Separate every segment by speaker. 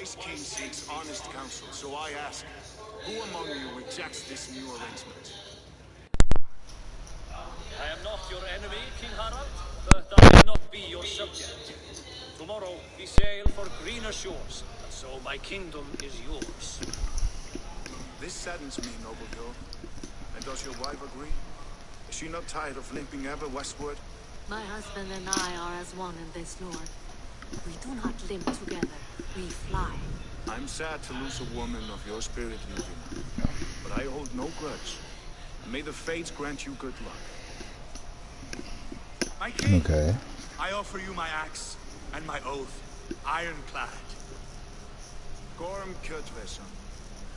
Speaker 1: wise king seeks honest counsel, so I ask, who among you rejects this new arrangement?
Speaker 2: I am not your enemy, King Harald, but I cannot be your subject. Tomorrow we sail for greener shores, and so my kingdom is yours.
Speaker 1: This saddens me, noble Durag. And does your wife agree? Is she not tired of limping ever westward?
Speaker 3: My husband and I are as one in this, Lord. We do not limp together, we fly.
Speaker 1: I'm sad to lose a woman of your spirit, Yuvina. But I hold no grudge. And may the fates grant you good luck.
Speaker 4: My king,
Speaker 5: Okay.
Speaker 4: I offer you my axe and my oath, ironclad.
Speaker 1: Gorm Kjötveson,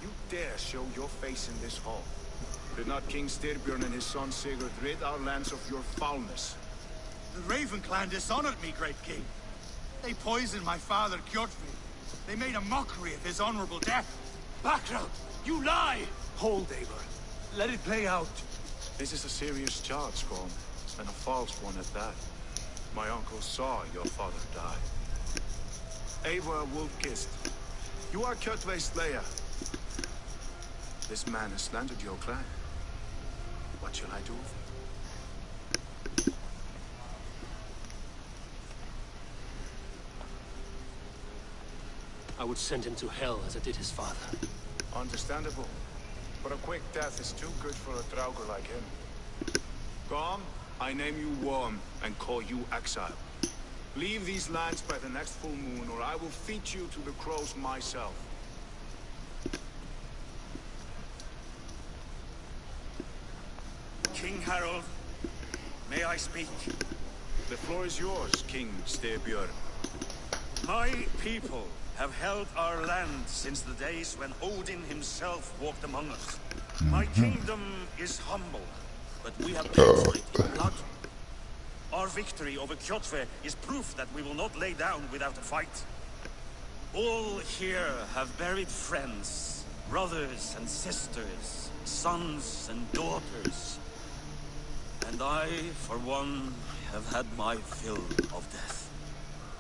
Speaker 1: you dare show your face in this hall. Did not King Styrbjörn and his son Sigurd rid our lands of your foulness?
Speaker 4: The Raven clan dishonored me, great king. They poisoned my father, Kjotve. They made a mockery of his honorable death. Background, you lie! Hold, Eivor. Let it play out.
Speaker 1: This is a serious charge, Gorm, and a false one at that. My uncle saw your father die. Eivor Wolf-Kissed, you are Kjotve's slayer. This man has slandered your clan. What shall I do with him?
Speaker 2: I would send him to hell as I did his father.
Speaker 1: Understandable. But a quick death is too good for a Draugr like him. Gorm, I name you Worm and call you exile. Leave these lands by the next full moon, or I will feed you to the crows myself.
Speaker 4: King Harald, may I speak?
Speaker 1: The floor is yours, King Styrbjörn.
Speaker 4: My people have held our land since the days when Odin himself walked among us. My kingdom is humble, but we have paid for it in blood. Our victory over Kjotve is proof that we will not lay down without a fight. All here have buried friends, brothers and sisters, sons and daughters. And I, for one, have had my fill of death.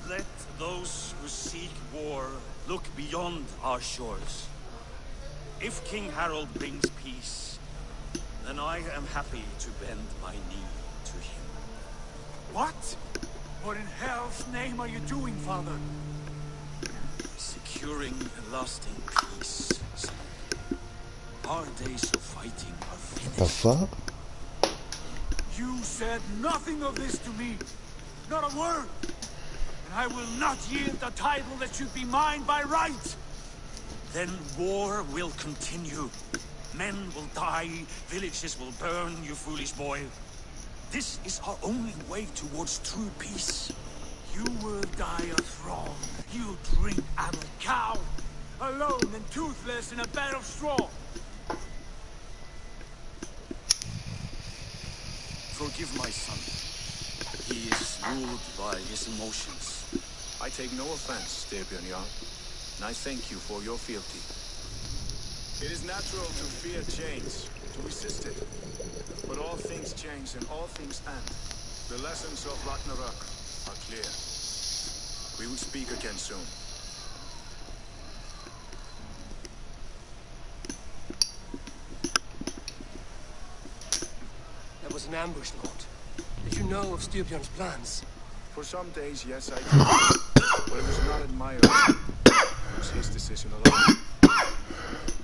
Speaker 4: Let those who seek war look beyond our shores. If King Harald brings peace, then I am happy to bend my knee to him. What? What in hell's name are you doing, father? Securing a lasting peace. Our days of fighting are finished.
Speaker 5: The fuck?
Speaker 4: You said nothing of this to me. Not a word. And I will not yield the title that should be mine by right. Then war will continue. Men will die, villages will burn, you foolish boy. This is our only way towards true peace. You will die a thrall. You drink out of a cow. Alone and toothless in a bed of straw. Forgive my son. He is ruled by his emotions.
Speaker 1: I take no offense, Styrbjörn Jarl, and I thank you for your fealty. It is natural to fear change, to resist it. But all things change and all things end. The lessons of Ragnarok are clear. We will speak again soon.
Speaker 2: That was an ambush, Lord. Did you know of Styrbjörn's plans?
Speaker 1: For some days, yes, I did. But it was not at my own. It was his decision alone.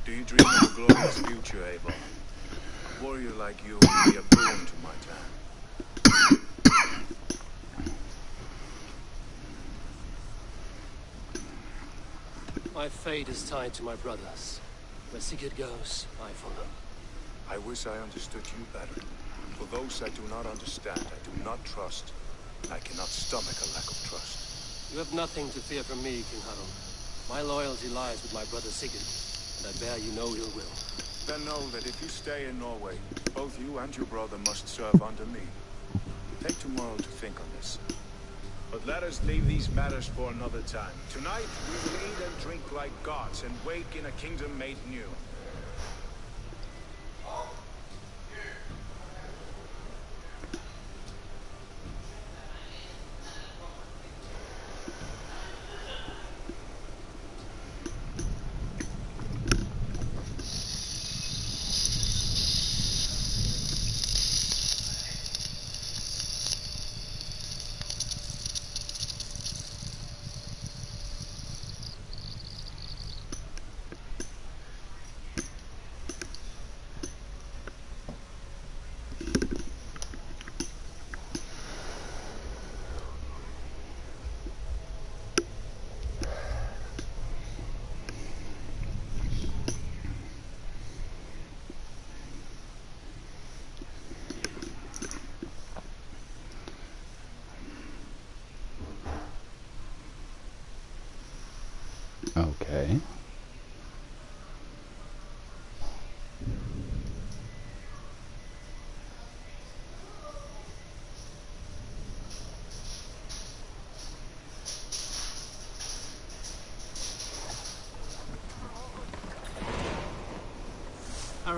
Speaker 1: Do you dream of a glorious future, Eivor? A warrior like you would be a boon to my clan.
Speaker 2: My fate is tied to my brothers. Where Sigurd goes, I follow.
Speaker 1: I wish I understood you better. For those I do not understand, I do not trust. I cannot stomach a lack of trust.
Speaker 2: You have nothing to fear from me, King Harald. My loyalty lies with my brother Sigurd, and I bear you no ill will.
Speaker 1: Then know that if you stay in Norway, both you and your brother must serve under me. Take tomorrow to think on this. But let us leave these matters for another time. Tonight, we will eat and drink like gods and wake in a kingdom made new.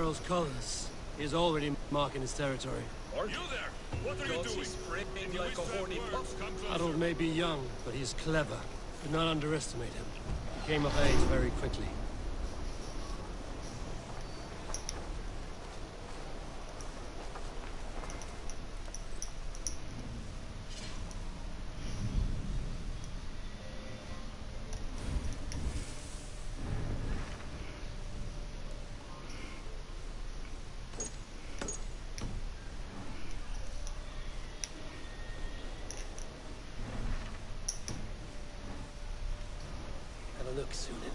Speaker 5: Harold's colors. He is already marking his territory.
Speaker 4: Are you there? What are you doing?
Speaker 2: Like a horny pup.
Speaker 5: Harold may be young, but he is clever. Do not underestimate him. He came of age very quickly. Have a look, Sunan.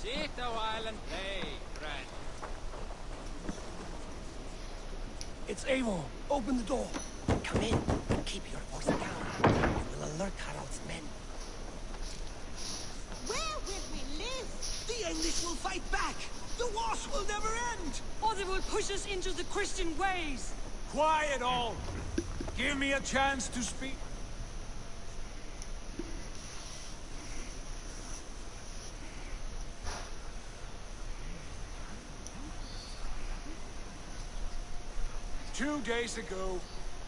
Speaker 2: Sit a while and play, friend.
Speaker 5: It's Eivor. Open the door.
Speaker 6: Come in. Keep your voice down. You will alert Harald's men.
Speaker 7: Where will we live?
Speaker 6: The English will fight back! The wars will never end!
Speaker 3: Or they will push us into the Christian ways.
Speaker 4: Quiet all! Give me a chance to speak. Two days ago,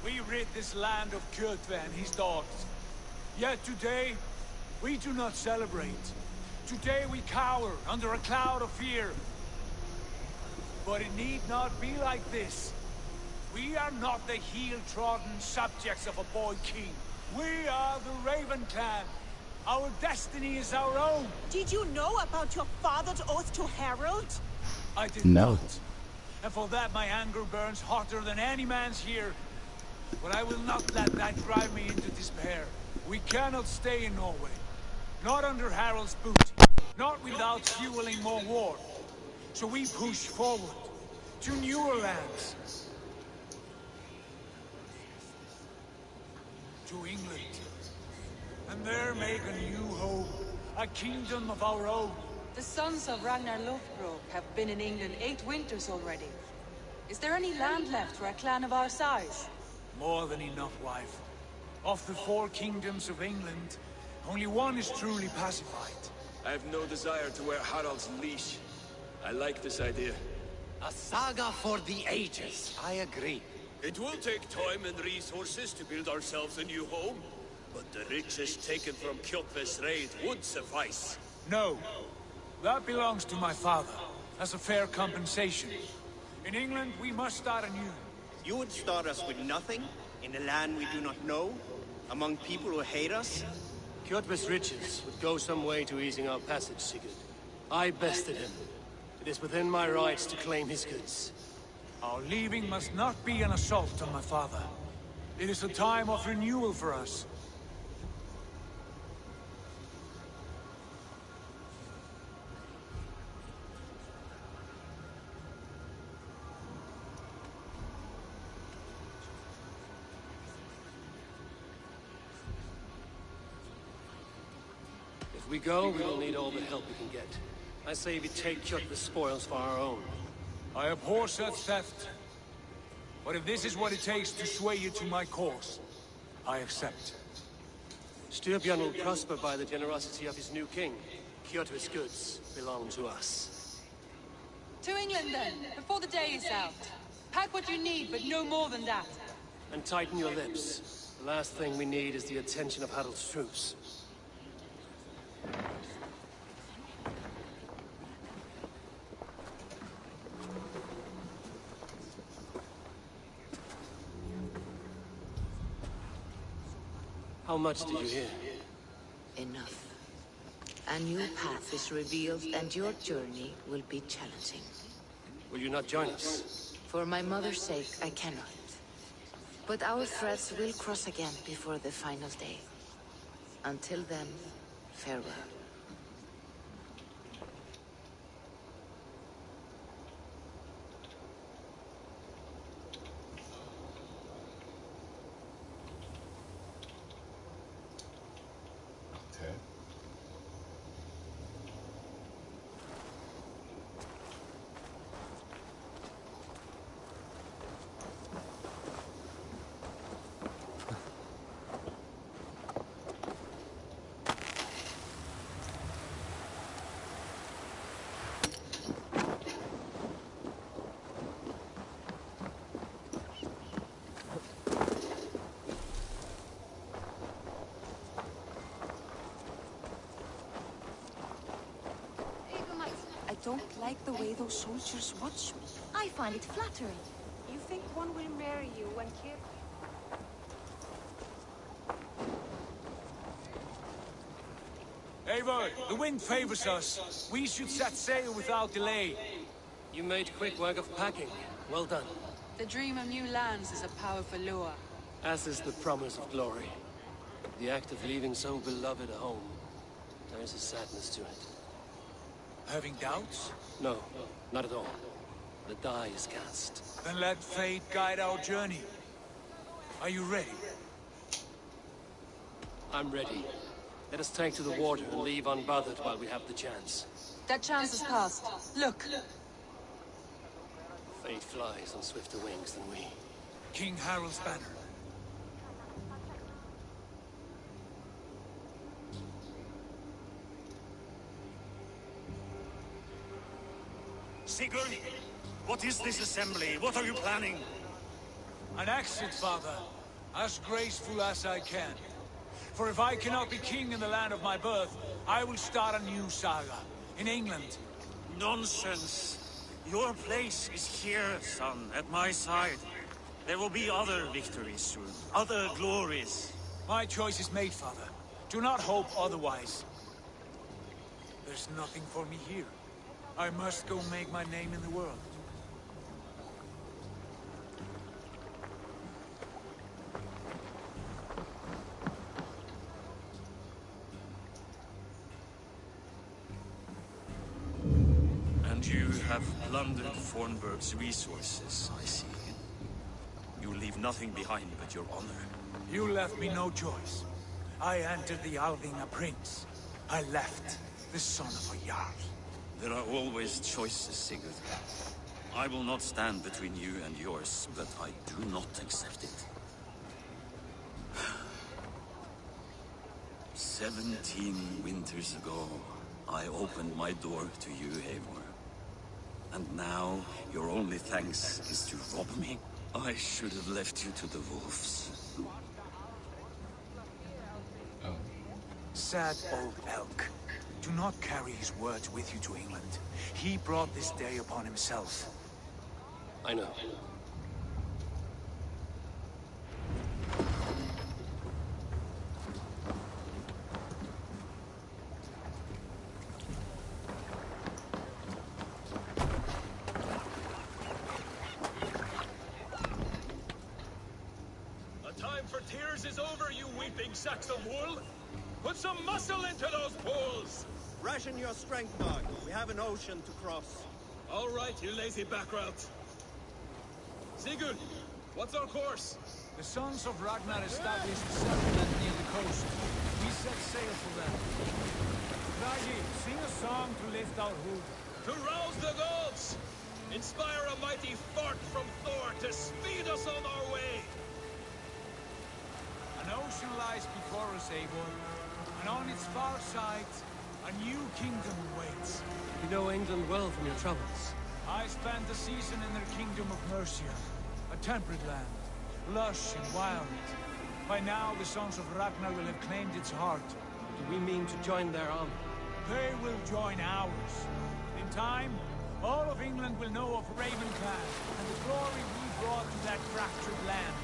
Speaker 4: we rid this land of Kjotve and his dogs. Yet today, we do not celebrate. Today we cower under a cloud of fear. But it need not be like this. We are not the heel-trodden subjects of a boy king. We are the Raven clan. Our destiny is our own.
Speaker 7: Did you know about your father's oath to Harold?
Speaker 4: I did
Speaker 8: No.
Speaker 4: not. And for that my anger burns hotter than any man's here. But I will not let that drive me into despair. We cannot stay in Norway. Not under Harald's boot. Not without fueling more war. So we push forward to newer lands. To England. And there make a new home. A kingdom of our own.
Speaker 9: The sons of Ragnar Lothbrok have been in England 8 winters already. Is there any land left for a clan of our size?
Speaker 4: More than enough, wife. Of the 4 kingdoms of England, only one is truly pacified.
Speaker 10: I have no desire to wear Harald's leash. I like this idea.
Speaker 6: A saga for the ages. I agree.
Speaker 2: It will take time and resources to build ourselves a new home. But the riches taken from Kjotve's raid would suffice.
Speaker 4: No. That belongs to my father, as a fair compensation. In England, we must start anew.
Speaker 11: You would start us with nothing, in a land we do not know, among people who hate us?
Speaker 5: Kjotve's riches would go some way to easing our passage, Sigurd. I bested him. It is within my rights to claim his goods.
Speaker 4: Our leaving must not be an assault on my father. It is a time of renewal for us.
Speaker 5: If we go, we will need all the help we can get. I say we take Kjotve's spoils for our own.
Speaker 4: I abhor such theft. But if this is what it takes to sway you to my cause, I accept.
Speaker 5: Styrbjörn will prosper by the generosity of his new king. Kjotve's goods belong to us.
Speaker 9: To England then, before the day is out. Pack what you need, but no more than that.
Speaker 5: And tighten your lips. The last thing we need is the attention of Harald's troops. How much did you hear?
Speaker 12: Enough. A new path is revealed and your journey will be challenging.
Speaker 5: Will you not join us?
Speaker 12: For my mother's sake, I cannot. But our threads will cross again before the final day. Until then, farewell.
Speaker 9: don't like the way those soldiers watch me.
Speaker 8: I find it flattering.
Speaker 13: You think one will marry you when killed?
Speaker 2: Eivor, the wind favors us. We should set sail without delay.
Speaker 5: You made quick work of packing. Well done.
Speaker 9: The dream of new lands is a powerful lure.
Speaker 5: As is the promise of glory. The act of leaving so beloved a home. There is a sadness to it.
Speaker 2: Having doubts?
Speaker 5: No, not at all. The die is cast.
Speaker 2: Then let fate guide our journey. Are you ready?
Speaker 5: I'm ready. Let us take to the water and leave unbothered while we have the chance.
Speaker 9: That chance has passed. Look!
Speaker 5: Fate flies on swifter wings than we.
Speaker 2: King Harald's banner.
Speaker 4: Sigurd, what is this assembly? What are you planning?
Speaker 2: An exit, father. As graceful as I can. For if I cannot be king in the land of my birth, I will start a new saga. In England.
Speaker 4: Nonsense. Your place is here, son, at my side. There will be other victories soon. Other glories.
Speaker 2: My choice is made, father. Do not hope otherwise. There's nothing for me here. I must go make my name in the world.
Speaker 4: And you have plundered Fornburg's resources, I see. You leave nothing behind but your honor.
Speaker 2: You left me no choice. I entered the Alving a prince. I left the son of a Jarl.
Speaker 4: There are always choices, Sigurd. I will not stand between you and yours, but I do not accept it. 17 winters ago, I opened my door to you, Eivor. And now, your only thanks is to rob me? I should have left you to the wolves.
Speaker 2: Sad old elk. Do not carry his words with you to England. He brought this day upon himself.
Speaker 5: I know.
Speaker 10: The time for tears is over, you weeping sacks of wool! Put some muscle into those poles!
Speaker 11: Ration your strength, dog. We have an ocean to cross.
Speaker 10: All right, you lazy backrout. Sigurd, what's our course?
Speaker 2: The sons of Ragnar established a settlement near the coast. We set sail for them. Bragi, sing a song to lift our hood.
Speaker 10: To rouse the gods! Inspire a mighty fart from Thor to speed us on our way!
Speaker 2: An ocean lies before us, Eivor. And on its far side, a new kingdom awaits.
Speaker 5: You know England well from your travels.
Speaker 2: I spent a season in their kingdom of Mercia, a temperate land, lush and wild. By now, the sons of Ragnar will have claimed its heart.
Speaker 5: Do we mean to join their army?
Speaker 2: They will join ours. In time, all of England will know of Ravenclan and the glory we brought to that fractured land.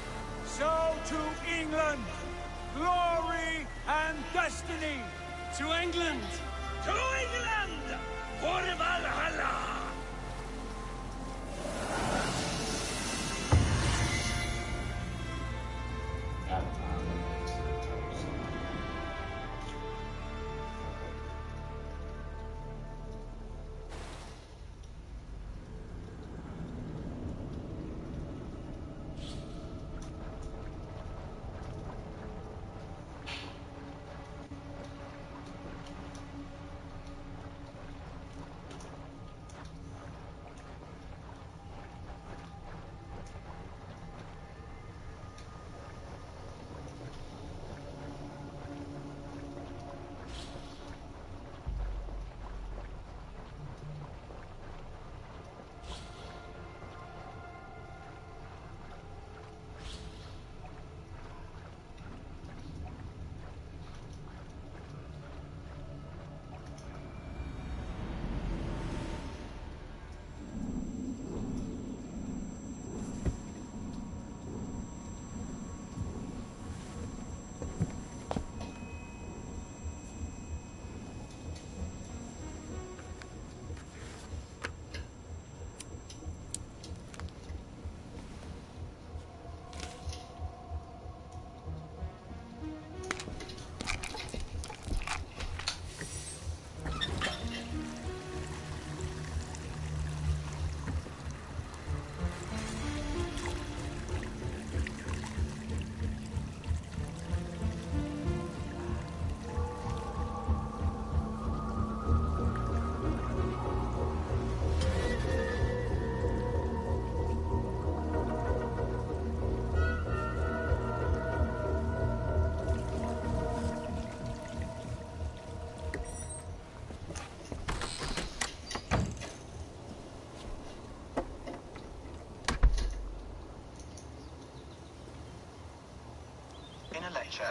Speaker 2: So to England! Glory and destiny!
Speaker 5: To England!
Speaker 10: To England! For Valhalla!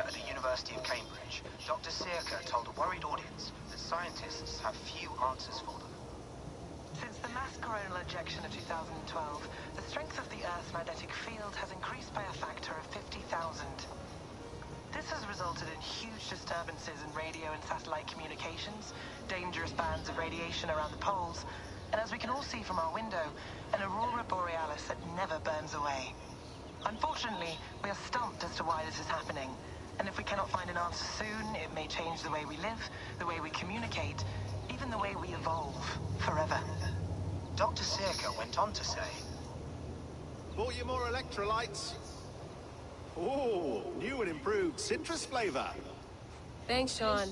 Speaker 8: at the University of Cambridge, Dr. Circa told a worried audience that scientists have few answers for them.
Speaker 14: Since the mass coronal ejection of 2012, the strength of the Earth's magnetic field has increased by a factor of 50,000. This has resulted in huge disturbances in radio and satellite communications, dangerous bands of radiation around the poles, and as we can all see from our window, an aurora borealis that never burns away. Unfortunately, we are stumped as to why this is happening, and if we cannot find an answer soon, it may change the way we live, the way we communicate, even the way we evolve, forever.
Speaker 8: Dr. Circa went on to say,
Speaker 1: Bought you more electrolytes? Oh, new and improved citrus flavor.
Speaker 15: Thanks, Sean.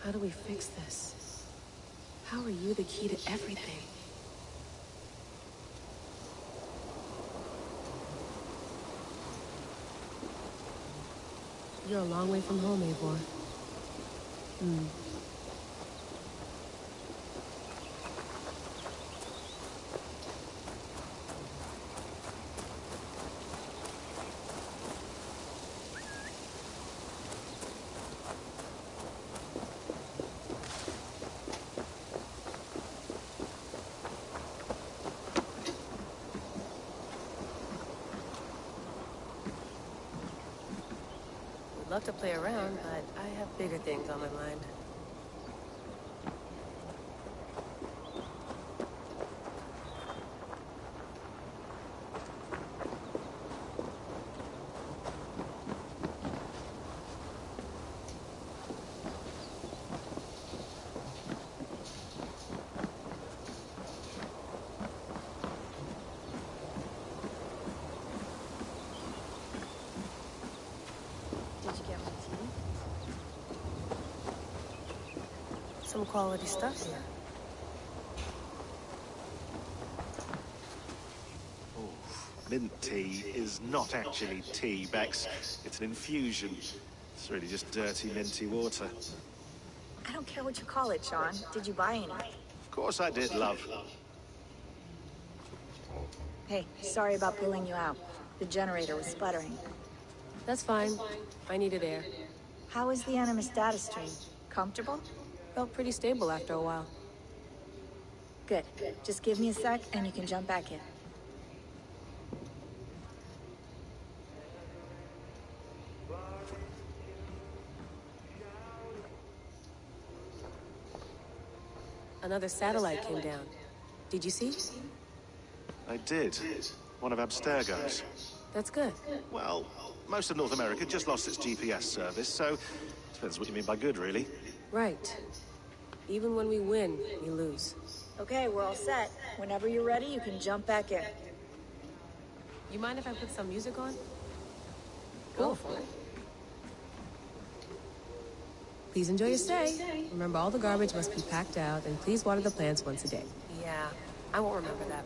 Speaker 15: How do we fix this? How are you the key to everything? You're a long way from home, Eivor. I'd love to play around, but I have bigger things on my mind. Some quality stuff here.
Speaker 1: Oh, mint tea is not actually tea, Bex. It's an infusion. It's really just dirty, minty water.
Speaker 16: I don't care what you call it, Sean. Did you buy any?
Speaker 1: Of course I did, love.
Speaker 16: Hey, sorry about pulling you out. The generator was sputtering.
Speaker 15: That's fine. I needed air.
Speaker 16: How is the Animus data stream? Comfortable?
Speaker 15: Felt pretty stable after a while.
Speaker 16: Good. Just give me a sec and you can jump back in.
Speaker 15: Another satellite came down. Did you see?
Speaker 1: I did. One of Abstergo's.
Speaker 15: That's good.
Speaker 1: Well, most of North America just lost its GPS service, so depends what you mean by good, really.
Speaker 15: Right. Even when we win, we lose.
Speaker 16: Okay, we're all set. Whenever you're ready, you can jump back in.
Speaker 15: You mind if I put some music on?
Speaker 16: Go for it.
Speaker 15: Please enjoy your stay. Remember, all the garbage must be packed out, and please water the plants once a day. Yeah, I won't remember that.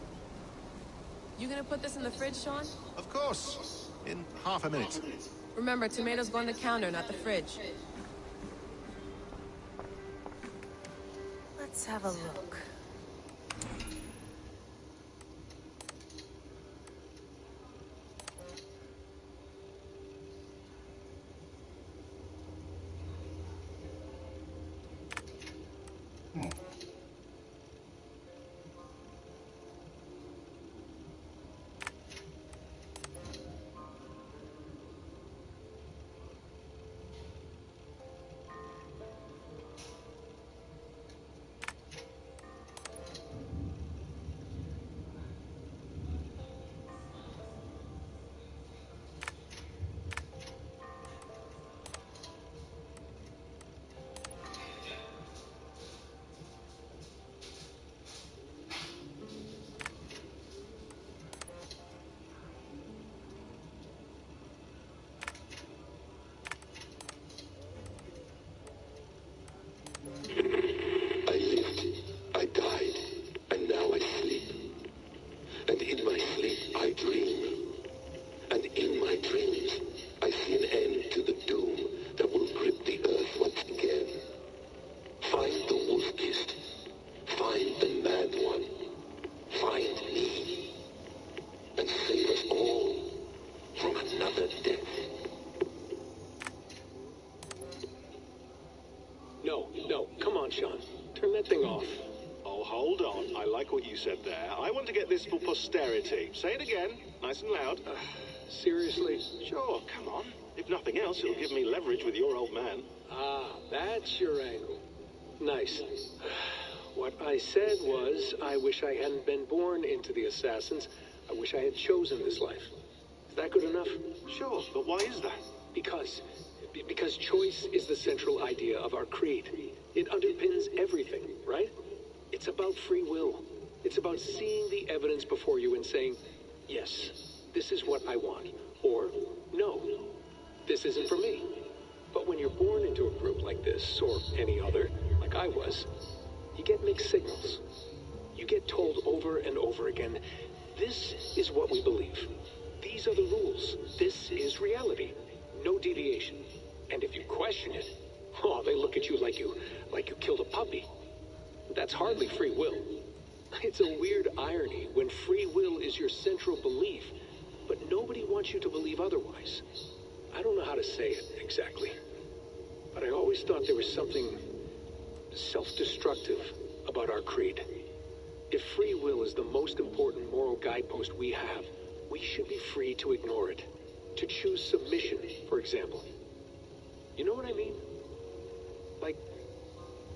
Speaker 15: You gonna put this in the fridge, Sean?
Speaker 1: Of course. In half a minute.
Speaker 15: Remember, tomatoes go on the counter, not the fridge. Let's have a look.
Speaker 17: No, come on, Sean. Turn that thing off.
Speaker 18: Oh, hold on. I like what you said there. I want to get this for posterity. Say it again, nice and loud.
Speaker 17: Seriously?
Speaker 18: Sure, come on. If nothing else, it'll give me leverage with your old man.
Speaker 17: Ah, that's your angle. Nice. What I said was, I wish I hadn't been born into the Assassins. I wish I had chosen this life. Is that good enough?
Speaker 18: Sure, but why is that?
Speaker 17: Because choice is the central idea of our creed. It underpins everything, right? It's about free will. It's about seeing the evidence before you and saying, yes, this is what I want. Or, no, this isn't for me. But when you're born into a group like this, or any other, like I was, you get mixed signals. You get told over and over again, this is what we believe. These are the rules. This is reality. No deviation. And if you question it, oh, they look at you like you killed a puppy. That's hardly free will. It's a weird irony when free will is your central belief, but nobody wants you to believe otherwise. I don't know how to say it exactly, but I always thought there was something self-destructive about our creed. If free will is the most important moral guidepost we have, we should be free to ignore it. To choose submission, for example. You know what I mean? Like,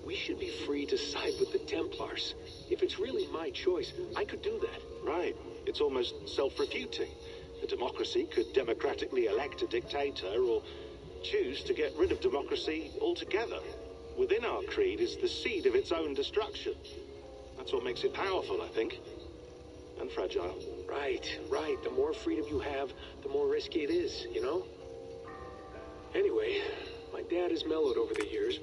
Speaker 17: we should be free to side with the Templars. If it's really my choice, I could do that.
Speaker 18: Right. It's almost self-refuting. A democracy could democratically elect a dictator or choose to get rid of democracy altogether. Within our creed is the seed of its own destruction. That's what makes it powerful, I think. And fragile.
Speaker 17: Right. The more freedom you have, the more risky it is, you know? Anyway, my dad has mellowed over the years.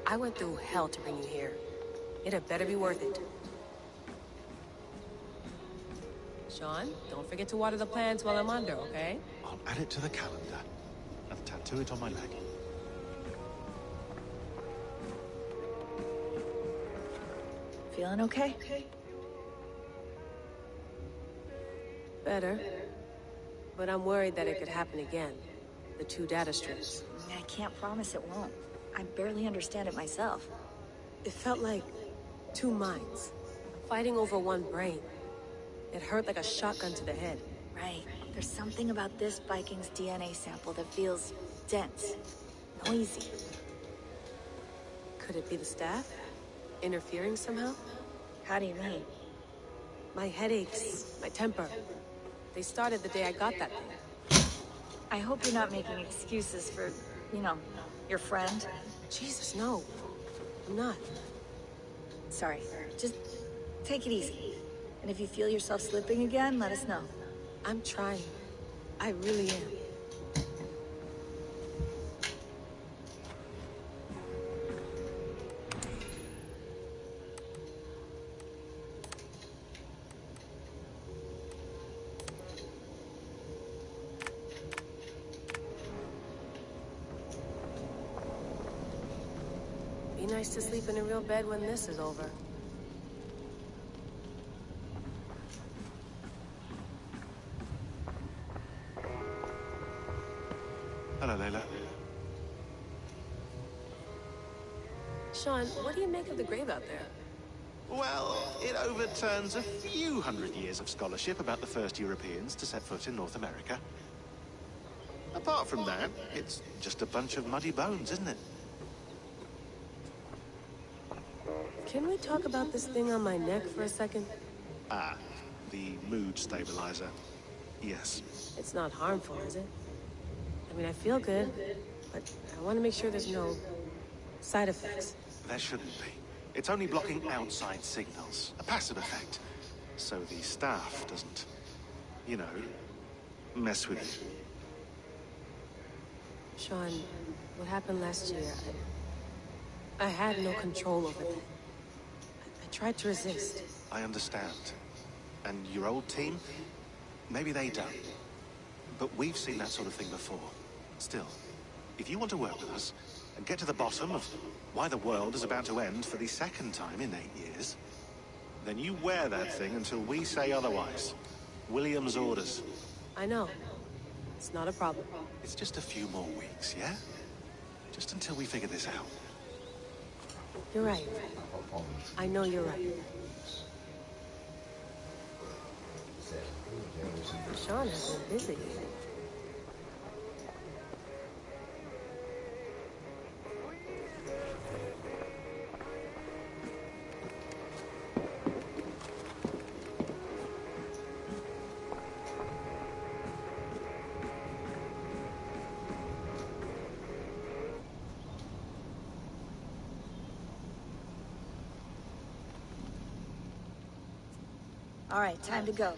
Speaker 15: I went through hell to bring you here. It had better be worth it. Sean, don't forget to water the plants while I'm under, okay?
Speaker 19: I'll add it to the calendar and tattoo it on my leg.
Speaker 16: Feeling okay?
Speaker 15: Better. But I'm worried that it could happen again. The 2 data strips.
Speaker 16: I can't promise it won't. I barely understand it myself.
Speaker 15: It felt like 2 minds, fighting over 1 brain. It hurt like a shotgun to the head.
Speaker 16: Right. There's something about this Viking's DNA sample that feels dense, noisy.
Speaker 15: Could it be the staff? Interfering somehow?
Speaker 16: How do you mean?
Speaker 15: My headaches, my temper. They started the day I got that thing.
Speaker 16: I hope you're not making excuses for, you know, your friend.
Speaker 15: Jesus, no. I'm not.
Speaker 16: Sorry. Just take it easy. And if you feel yourself slipping again, let us know.
Speaker 15: I'm trying. I really am. Be nice to sleep in a real bed when this is over.
Speaker 19: Hello, Layla.
Speaker 15: Sean, what do you make of the grave out there?
Speaker 19: Well, it overturns a few hundred years of scholarship about the first Europeans to set foot in North America. Apart from that, it's just a bunch of muddy bones, isn't it?
Speaker 15: Can we talk about this thing on my neck for a second?
Speaker 19: Ah, the mood stabilizer. Yes.
Speaker 15: It's not harmful, is it? I mean, I feel good, but I want to make sure there's no side effects.
Speaker 19: There shouldn't be. It's only blocking outside signals, a passive effect. So the staff doesn't, you know, mess with you.
Speaker 15: Sean, what happened last year, I had no control over that. I tried to resist.
Speaker 19: I understand. And your old team? Maybe they don't. But we've seen that sort of thing before. Still, if you want to work with us and get to the bottom of why the world is about to end for the second time in 8 years, then you wear that thing until we say otherwise. William's orders.
Speaker 15: I know. It's not a problem.
Speaker 19: It's just a few more weeks, yeah? Just until we figure this out.
Speaker 15: You're right. I know you're right. Sean has been busy.
Speaker 16: All right, time to go.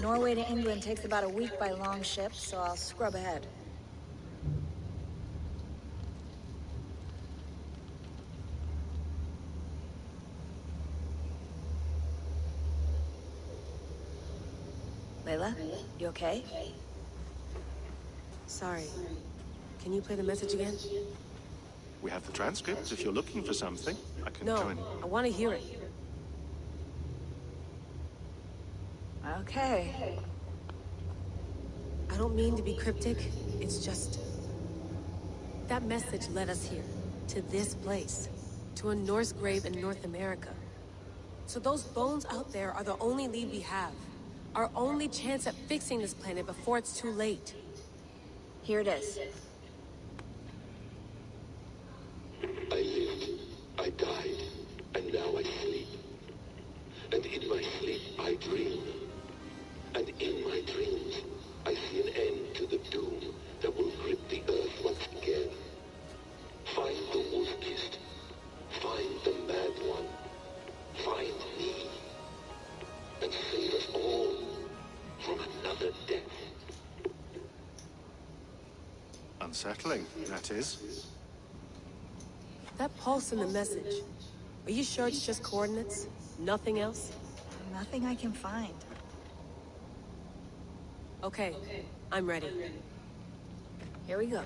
Speaker 16: Norway to England takes about a week by long ship, so I'll scrub ahead. Layla, you okay?
Speaker 15: Sorry. Can you play the message again?
Speaker 19: We have the transcript if you're looking for something. I can
Speaker 15: No,
Speaker 19: join.
Speaker 15: I want to hear it.
Speaker 16: Okay.
Speaker 15: I don't mean to be cryptic. It's just... that message led us here. To this place. To a Norse grave in North America. So those bones out there are the only lead we have. Our only chance at fixing this planet before it's too late.
Speaker 16: Here it is.
Speaker 20: I lived, I died, and now I sleep. And in my sleep I dream. And in my dreams, I see an end to the doom that will grip the earth once again. Find the wolf-kissed. Find the mad one. Find me. And save us all from another death.
Speaker 19: Unsettling, that is.
Speaker 15: That pulse in the message. Are you sure it's just coordinates? Nothing else?
Speaker 16: Nothing I can find.
Speaker 15: Okay, I'm ready.
Speaker 16: Here we go.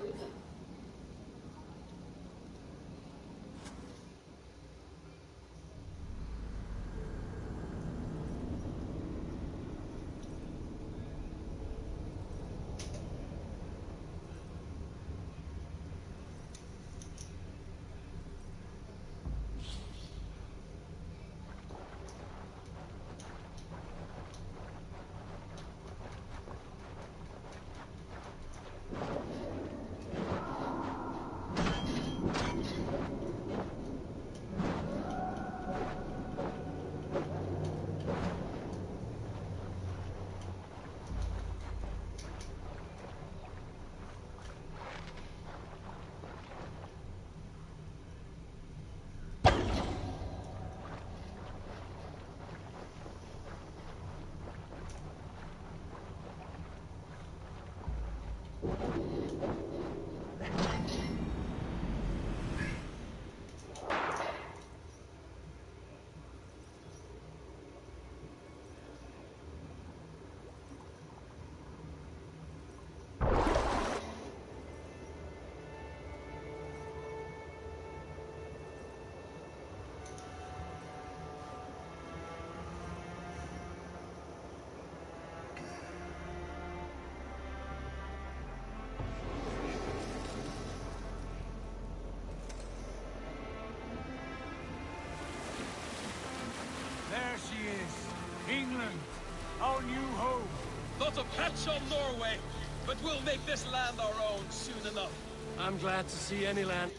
Speaker 2: There she is. England. Our new home.
Speaker 10: Not a patch on Norway, but we'll make this land our own soon enough.
Speaker 5: I'm glad to see any land.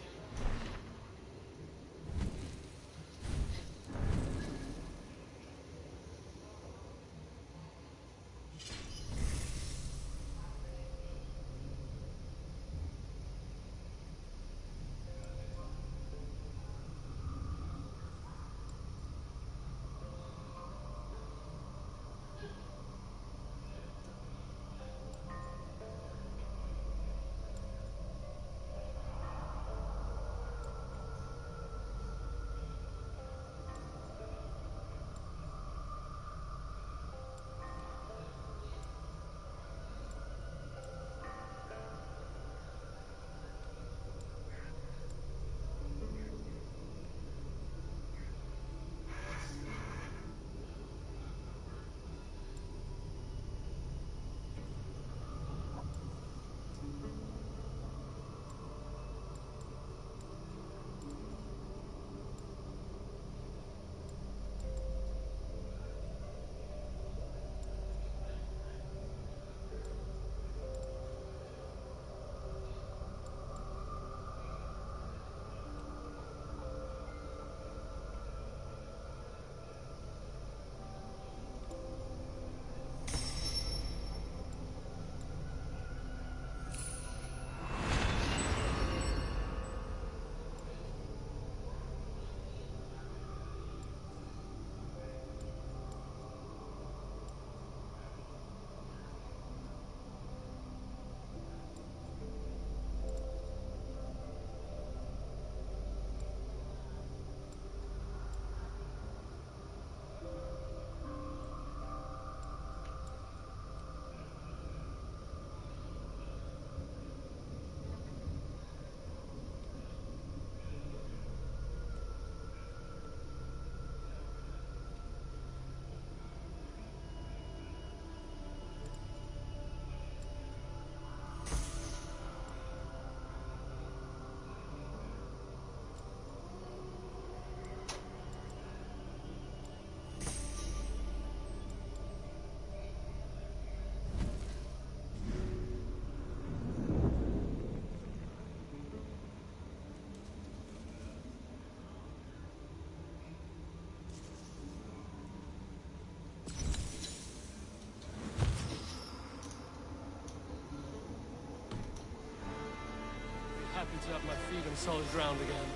Speaker 5: happy to have my feet on solid ground again.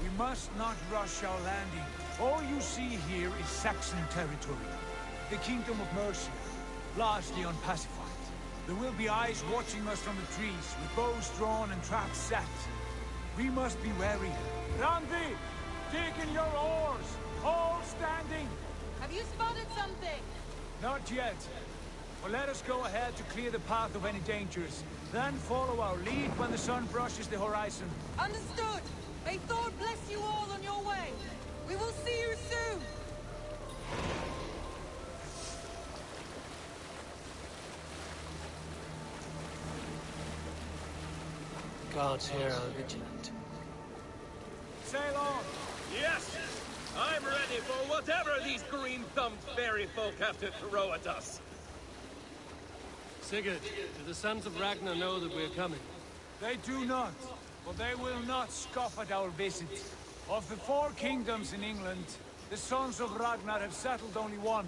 Speaker 2: We must not rush our landing. All you see here is Saxon territory. The Kingdom of Mercia, largely unpacified. There will be eyes watching us from the trees, with bows drawn and traps set. We must be wary. Randi! Dig in your oars! All standing!
Speaker 9: Have you spotted something?
Speaker 2: Not yet. But let us go ahead to clear the path of any dangers. Then follow our lead when the sun brushes the horizon.
Speaker 9: Understood! May Thor bless you all on your way! We will see you soon!
Speaker 5: Guards here are vigilant.
Speaker 2: Sail on!
Speaker 10: Yes! I'm ready for whatever these green-thumbed fairy folk have to throw at us.
Speaker 5: Sigurd, do the sons of Ragnar know that we're coming?
Speaker 2: They do not, but they will not scoff at our visit. Of the 4 kingdoms in England, the sons of Ragnar have settled only one.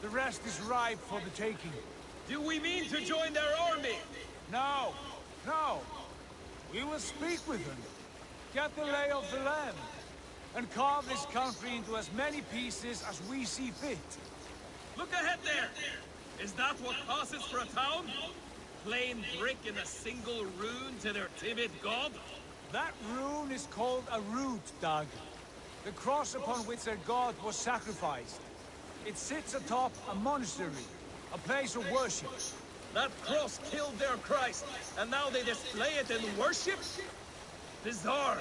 Speaker 2: The rest is ripe for the taking.
Speaker 10: Do we mean to join their army?
Speaker 2: No, no. We will speak with them, get the lay of the land, and carve this country into as many pieces as we see fit.
Speaker 10: Look ahead there! Is that what passes for a town? Plain brick in a single rune to their timid god?
Speaker 2: That rune is called a root, Durag. The cross upon which their god was sacrificed. It sits atop a monastery, a place of worship.
Speaker 10: That cross killed their Christ, and now they display it in worship? Bizarre.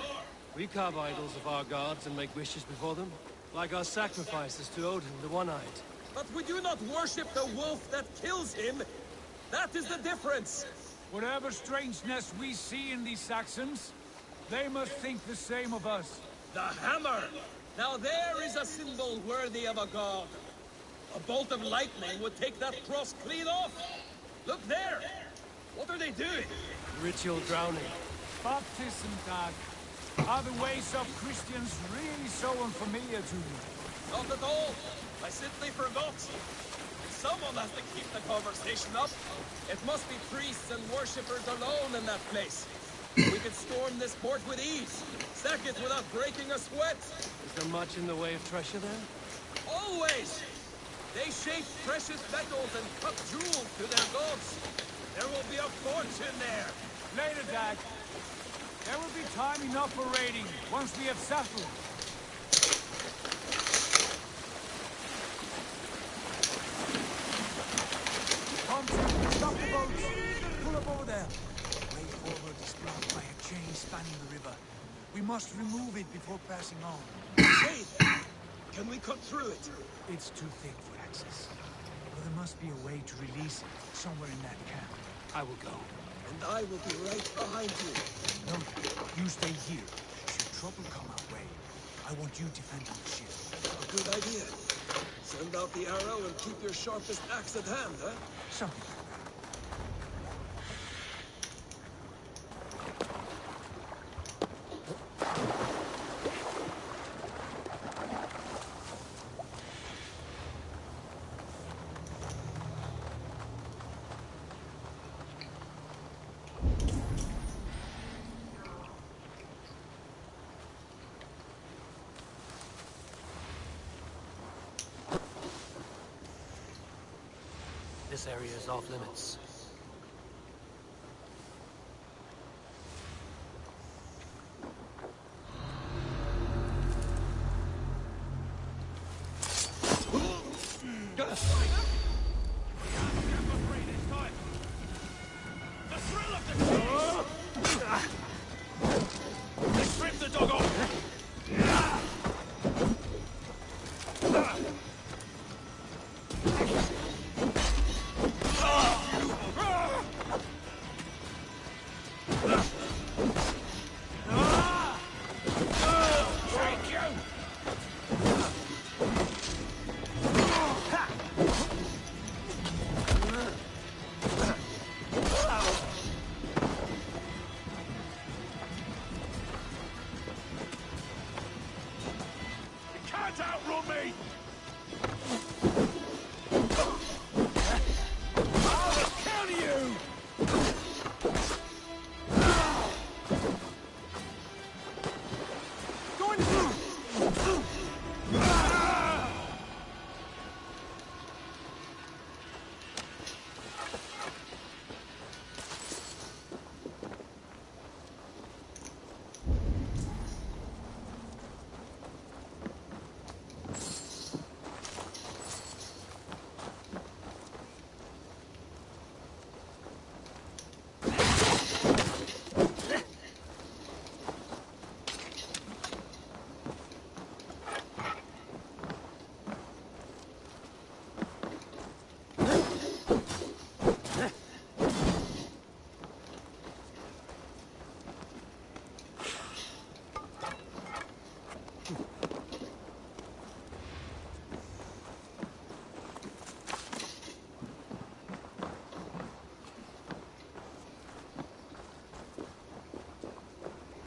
Speaker 5: We carve idols of our gods and make wishes before them, like our sacrifices to Odin, the One-Eyed.
Speaker 10: But we do not worship the wolf that kills him. That is the difference.
Speaker 2: Whatever strangeness we see in these Saxons, they must think the same of us.
Speaker 10: The hammer! Now there is a symbol worthy of a god. A bolt of lightning would take that cross clean off. Look there! What are they doing?
Speaker 5: Ritual drowning.
Speaker 2: Baptism, Durag. Are the ways of Christians really so unfamiliar to you?
Speaker 10: Not at all. I simply forgot. Someone has to keep the conversation up. It must be priests and worshippers alone in that place. We could storm this port with ease. Sack it without breaking a sweat.
Speaker 5: Is there much in the way of treasure there?
Speaker 10: Always! They shape precious metals and cut jewels to their gods. There will be a fortune there.
Speaker 2: Later, Dad. There will be time enough for raiding, once we have settled. Come to, stop the boats. Pull up over there. The way forward is blocked by a chain spanning the river. We must remove it before passing on.
Speaker 10: Chain? Can we cut through it?
Speaker 2: It's too thick for access. But there must be a way to release it, somewhere in that camp. I will go.
Speaker 10: And I will be right behind you.
Speaker 2: No, you stay here. Should trouble come our way, I want you defending the ship.
Speaker 10: A good idea. Send out the arrow and keep your sharpest axe at hand, huh?
Speaker 2: Something like that.
Speaker 5: This area is off limits.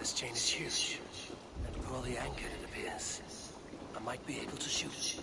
Speaker 5: This chain is huge. And poorly anchored, it appears. I might be able to shoot.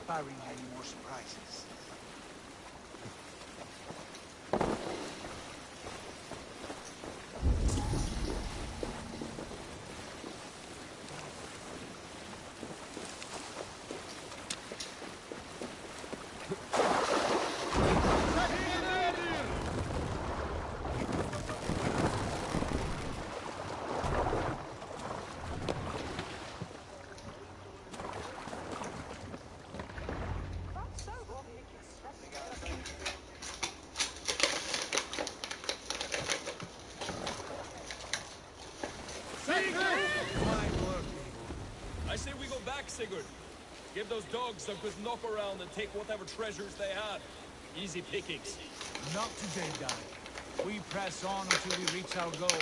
Speaker 2: Barring any more surprises.
Speaker 10: I say we go back, Sigurd. Give those dogs a good knock around and take whatever treasures they have. Easy pickings.
Speaker 2: Not today, Dag. We press on until we reach our goal.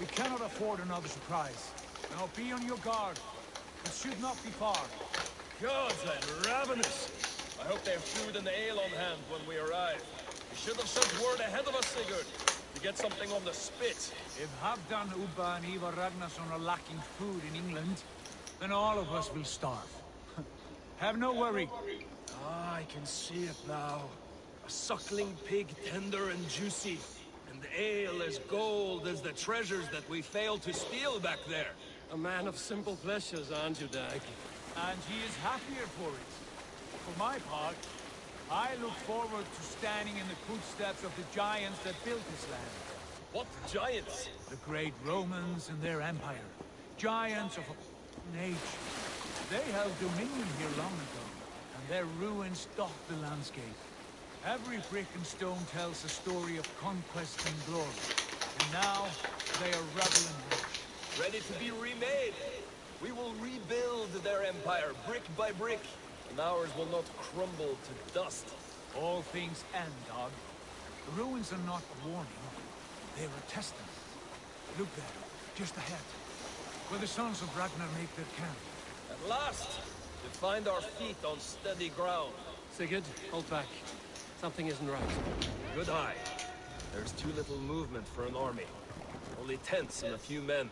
Speaker 2: We cannot afford another surprise. Now be on your guard. It should not be far.
Speaker 10: Gods, I'm ravenous. I hope they have food and ale on hand when we arrive. We should have sent word ahead of us, Sigurd, to get something on the spit.
Speaker 2: If Halfdan, Ubba, and Ivar Ragnarsson are lacking food in England, then all of us will starve. Have no worry.
Speaker 10: Ah, I can see it now. A suckling pig, tender and juicy. And ale as gold as the treasures that we failed to steal back there.
Speaker 5: A man of simple pleasures, aren't you, Dag?
Speaker 2: And he is happier for it. For my part, I look forward to standing in the footsteps of the giants that built this land.
Speaker 10: What giants?
Speaker 2: The great Romans and their empire. Giants of an age. They held dominion here long ago, and their ruins dot the landscape. Every brick and stone tells a story of conquest and glory. And now, they are rubble and ash.
Speaker 10: Ready to be remade. We will rebuild their empire, brick by brick, and ours will not crumble to dust.
Speaker 2: All things end, Dog. The ruins are not a warning. They're a testament. Look there, just ahead, where the sons of Ragnar make their camp.
Speaker 10: At last, we find our feet on steady ground.
Speaker 5: Sigurd, hold back. Something isn't right.
Speaker 10: Good eye. There's too little movement for an army. Only tents and a few men.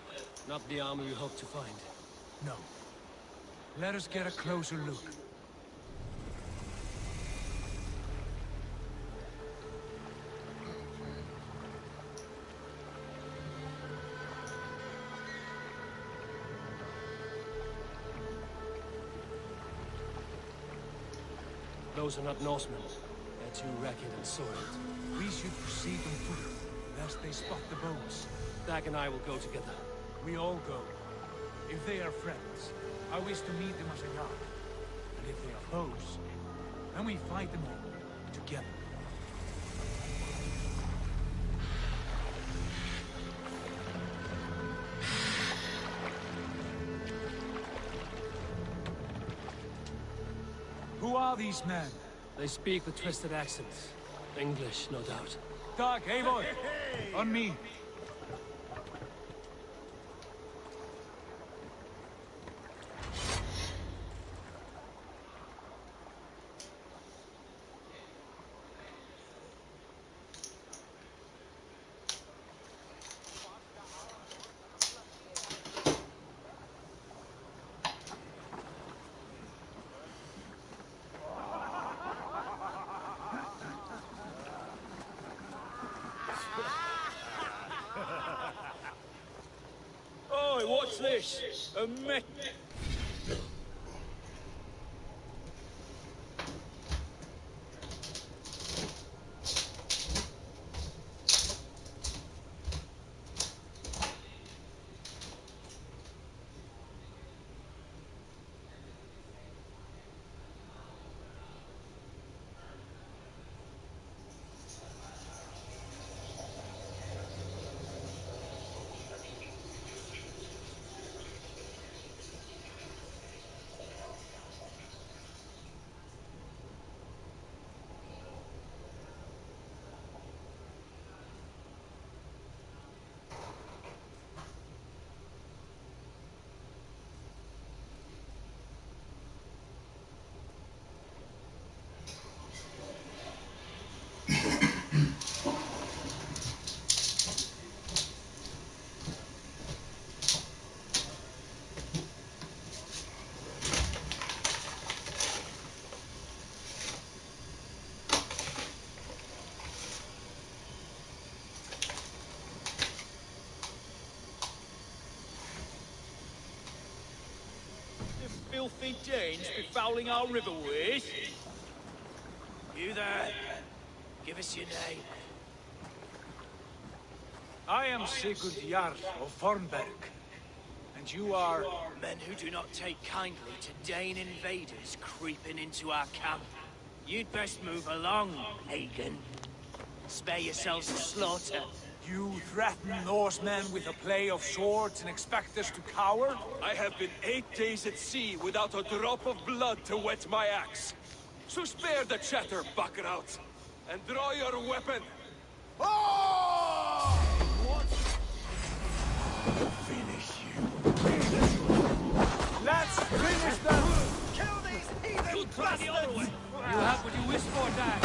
Speaker 5: Not the army we hope to find.
Speaker 2: No. Let us get a closer look.
Speaker 5: Those are not Norsemen. They're too ragged and soiled.
Speaker 2: We should proceed on foot, lest they spot the boats.
Speaker 5: Dag and I will go together.
Speaker 2: We all go. If they are friends, I wish to meet them as a guard. And if they are foes, then we fight them all, together. Who are these men?
Speaker 5: They speak with twisted accents. English, no doubt.
Speaker 2: Dag, Eivor! On me! What's this? A met... Filthy Danes befouling our riverways?
Speaker 10: You there? Give us your name.
Speaker 2: I am Sigurd Jarl of Fornberg. And you are...
Speaker 10: Men who do not take kindly to Dane invaders creeping into our camp. You'd best move along, pagan. Spare yourselves the slaughter.
Speaker 2: You threaten Norsemen with a play of swords and expect us to cower?
Speaker 10: I have been 8 days at sea without a drop of blood to wet my axe. So spare the chatter, buckerouts, and draw your weapon. Oh!
Speaker 2: What? Finish you. Let's finish them!
Speaker 10: Kill these heathen bastards!
Speaker 2: You have what you wish for, Dad.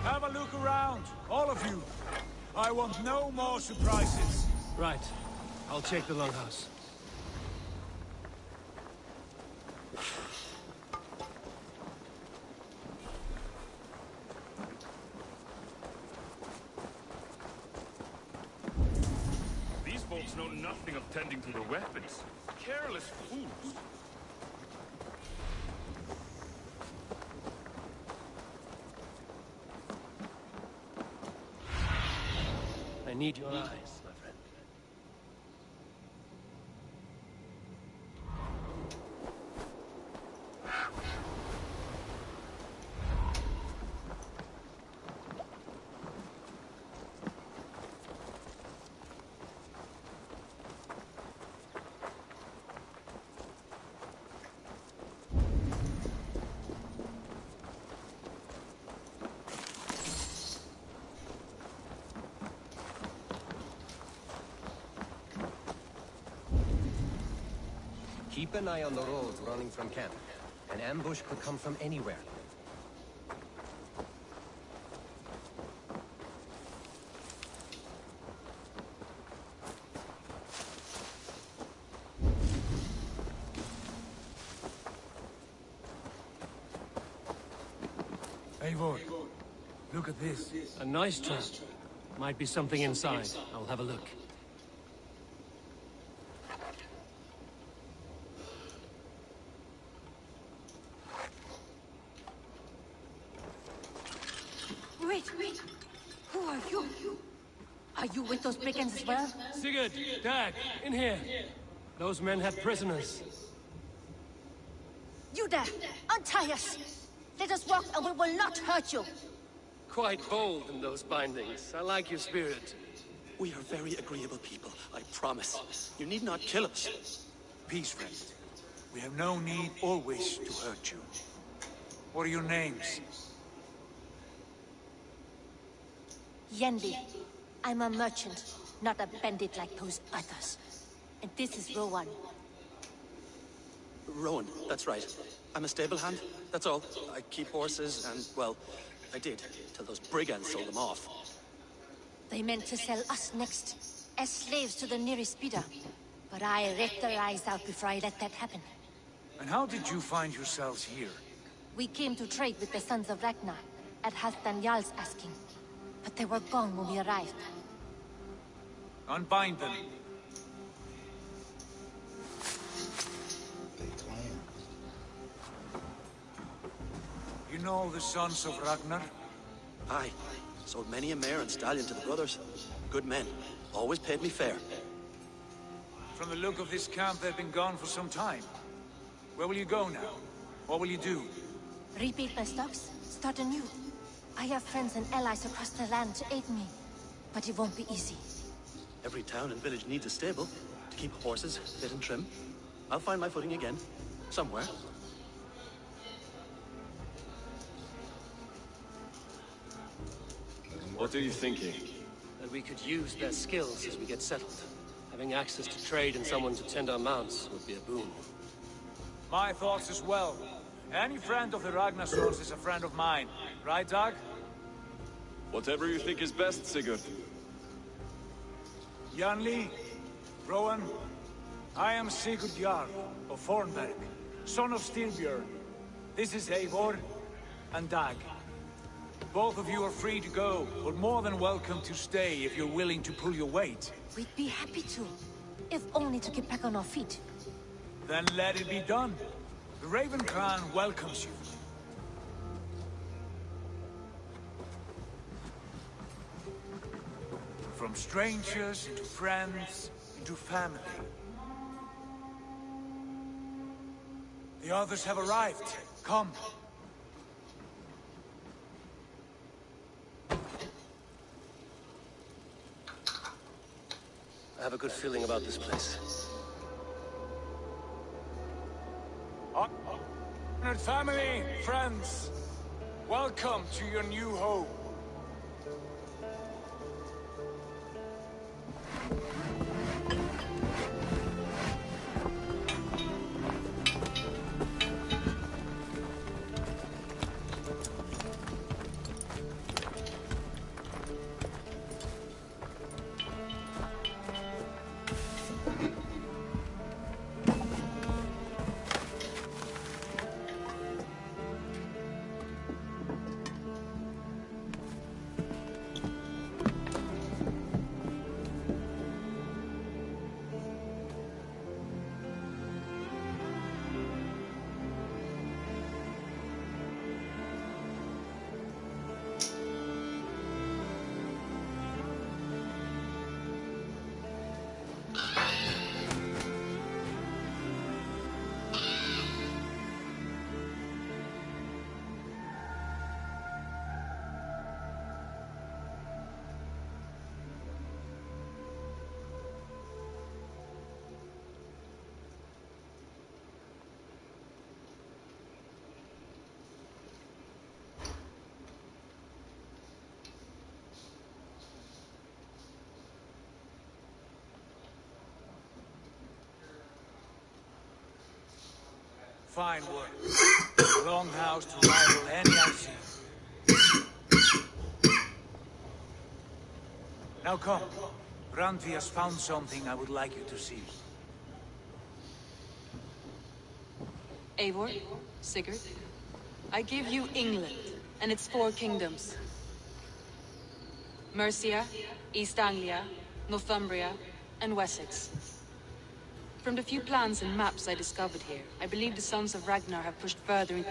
Speaker 2: Have a look around, all of you. I want no more surprises.
Speaker 5: Right. I'll check the longhouse.
Speaker 21: These folks know nothing of tending to their weapons. Careless fools.
Speaker 5: I need your eyes, my friend.
Speaker 6: Keep an eye on the roads running from camp. An ambush could come from anywhere.
Speaker 5: Eivor, look at this.
Speaker 3: A nice trap. Might be something inside. I'll have a look.
Speaker 22: Wait. Who are you? Are you with those brigands as well?
Speaker 3: Sigurd! Dag! In here! Those men had prisoners.
Speaker 22: You there! Untie us! Let us walk and we will not hurt you!
Speaker 3: Quite bold in those bindings. I like your spirit.
Speaker 4: We are very agreeable people, I promise. You need not kill us.
Speaker 2: Peace, friend. We have no need or wish to hurt you. What are your names?
Speaker 22: Yenli. I'm a merchant, not a bandit like those others. And this is Rowan.
Speaker 4: Rowan, that's right. I'm a stable hand, that's all. I keep horses and, well, I did, till those brigands sold them off.
Speaker 22: They meant to sell us next, as slaves to the nearest speeder. But I ripped their eyes out before I let that happen.
Speaker 2: And how did you find yourselves here?
Speaker 22: We came to trade with the Sons of Ragnar, at Halfdan Jarl's asking. But they were gone when we arrived.
Speaker 2: Unbind them. You know the Sons of Ragnar?
Speaker 4: Aye. Sold many a mare and stallion to the brothers. Good men. Always paid me fair.
Speaker 2: From the look of this camp, they've been gone for some time. Where will you go now? What will you do?
Speaker 22: Rebuild my stocks, start anew. I have friends and allies across the land to aid me. But it won't be easy.
Speaker 4: Every town and village needs a stable to keep horses fit and trim. I'll find my footing again. Somewhere.
Speaker 21: What are you thinking?
Speaker 3: That we could use their skills as we get settled. Having access to trade and someone to tend our mounts would be a boon.
Speaker 2: My thoughts as well. Any friend of the Ragnarsons is a friend of mine. Right, Doug?
Speaker 21: Whatever you think is best, Sigurd.
Speaker 2: Janli, Rowan, I am Sigurd Jarl of Fornberg, son of Styrbjörn. This is Eivor and Dag. Both of you are free to go, but more than welcome to stay if you're willing to pull your weight.
Speaker 22: We'd be happy to, if only to get back on our feet.
Speaker 2: Then let it be done. The Raven Clan welcomes you. From strangers into friends, into family. The others have arrived. Come.
Speaker 3: I have a good feeling about this place.
Speaker 2: Honored family, friends, welcome to your new home. Fine work. A longhouse to rival any I've seen. Now come. Randvi has found something I would like you to see.
Speaker 9: Eivor, Sigurd, I give you England and its 4 kingdoms. Mercia, East Anglia, Northumbria, and Wessex. From the few plans and maps I discovered here, I believe the Sons of Ragnar have pushed further in...